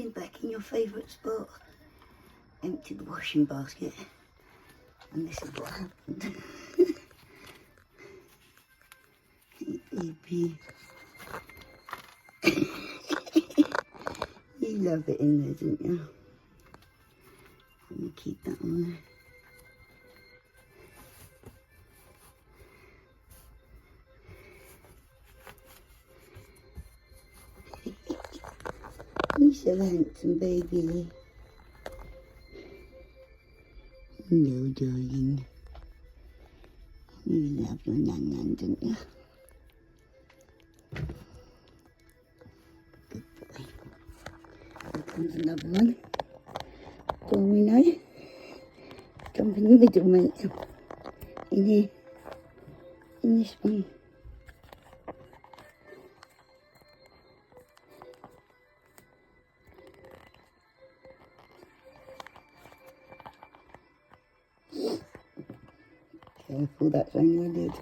in back in your favourite spot. Empty the washing basket. And this is what happened. Hey, baby. You love it in there, don't you? I'm going to keep that on there. You're so handsome, baby. No, darling. You love your nan-nan, don't you? Good boy. Here comes another one. Domino. Jump in the middle, mate. In here. In this one. Careful, that's on your lid.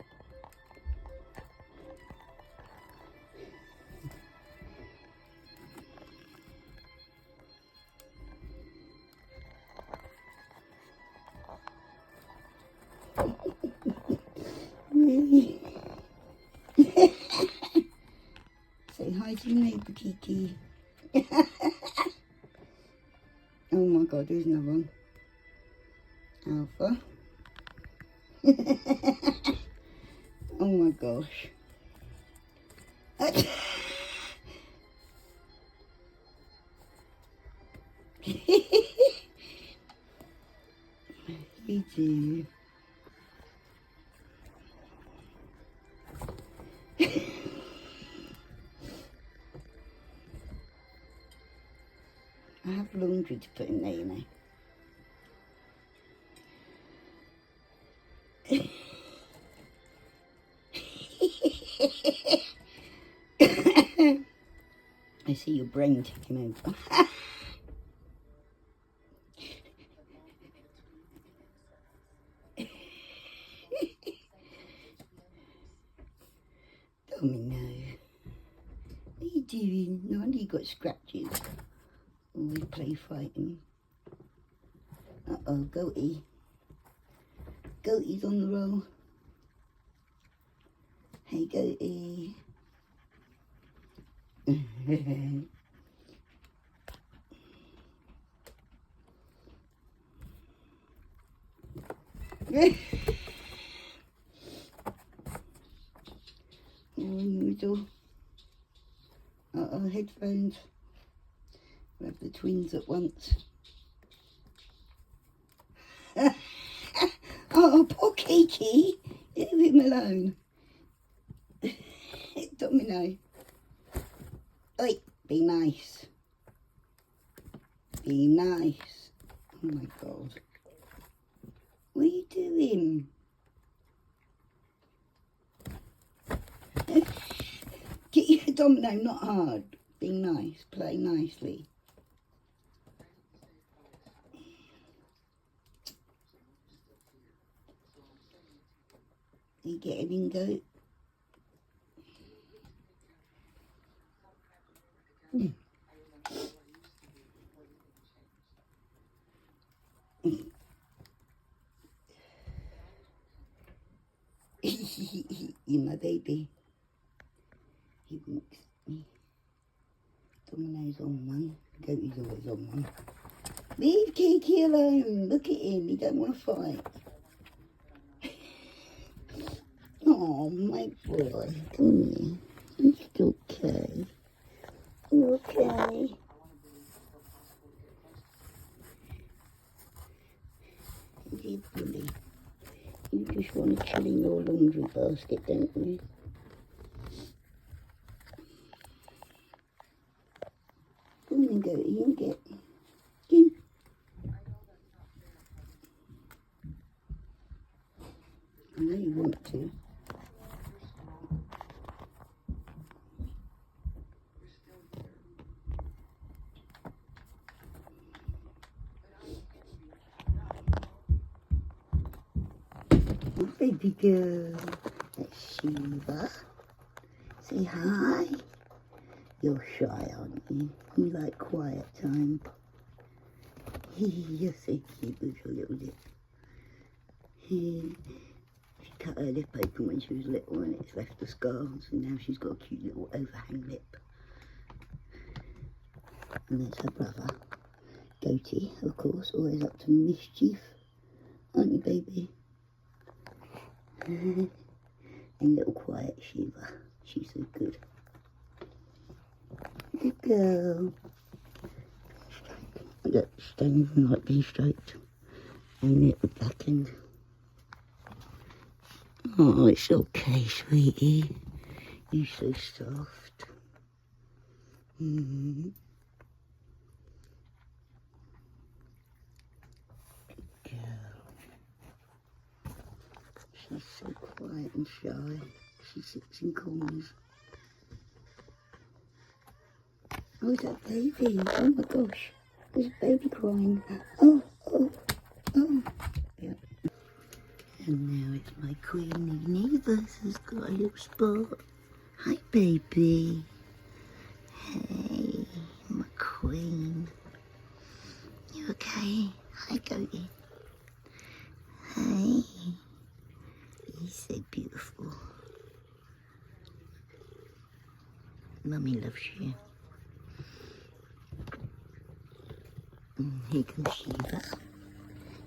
Really? Say hi to your neighbour, Kiki. Oh my God, there's another one. Alpha. Oh my gosh. You do. I have laundry to put in there, you know. I see your brain ticking over. Domino, what are you doing? No wonder you got scratches. Always play fighting. Uh-oh, goatee. Goatee's on the roll. Hey, goatee. In the middle. Uh-oh, headphones. We have the twins at once. Oh, poor Kiki. Leave him alone. Domino. Oi, be nice. Be nice. Oh my God. What are you doing? Get your Domino, not hard. Be nice. Play nicely. You get it in, goat? You're my baby. He winks at me. Domino's on one. Goatie's always on one. Leave Kiki alone. Look at him. He don't want to fight. Oh, my boy. Come here. It's okay. You okay? You bully. You just want to chill in your laundry basket, don't you? Come on, Goatie, you can get. In. I know you want to. Oh, baby girl. That's Shiva. Say hi. You're shy, aren't you? You like quiet time. You're so cute with your little lip. She cut her lip open when she was little and it's left the scars, and now she's got a cute little overhang lip. And there's her brother, Goatee, of course, always up to mischief. Aren't you, baby? And little quiet Shiva. She's so good. Good girl. Look, she don't even like being stroked. Only at the back end. Oh, it's okay, sweetie. You're so soft. Mm-hmm. Good girl. She's so quiet and shy. She sits in corners. Oh, is that baby? Oh my gosh. There's a baby crying. Oh. Yeah. And now it's my queen. Nevis has got a little spot. Hi, baby. Hey, my queen. You okay? Hi, Goatee. Hi. He's so beautiful. Mummy loves you. And here comes Shiva,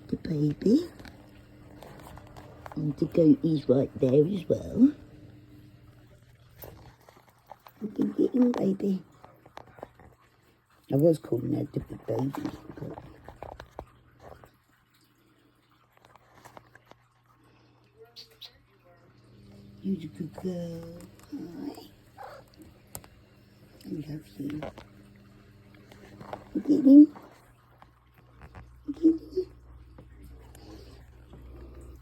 the baby. And the Goatee's right there as well. You can get him, baby. I was calling her the big baby, but you're a good girl. Hi. I love you. You get him? You get him?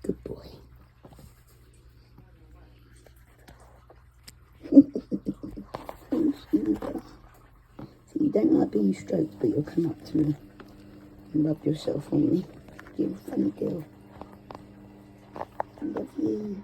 Good boy. So you don't like being stroked, but you'll come up to me and rub yourself on me. You're a funny girl. I love you.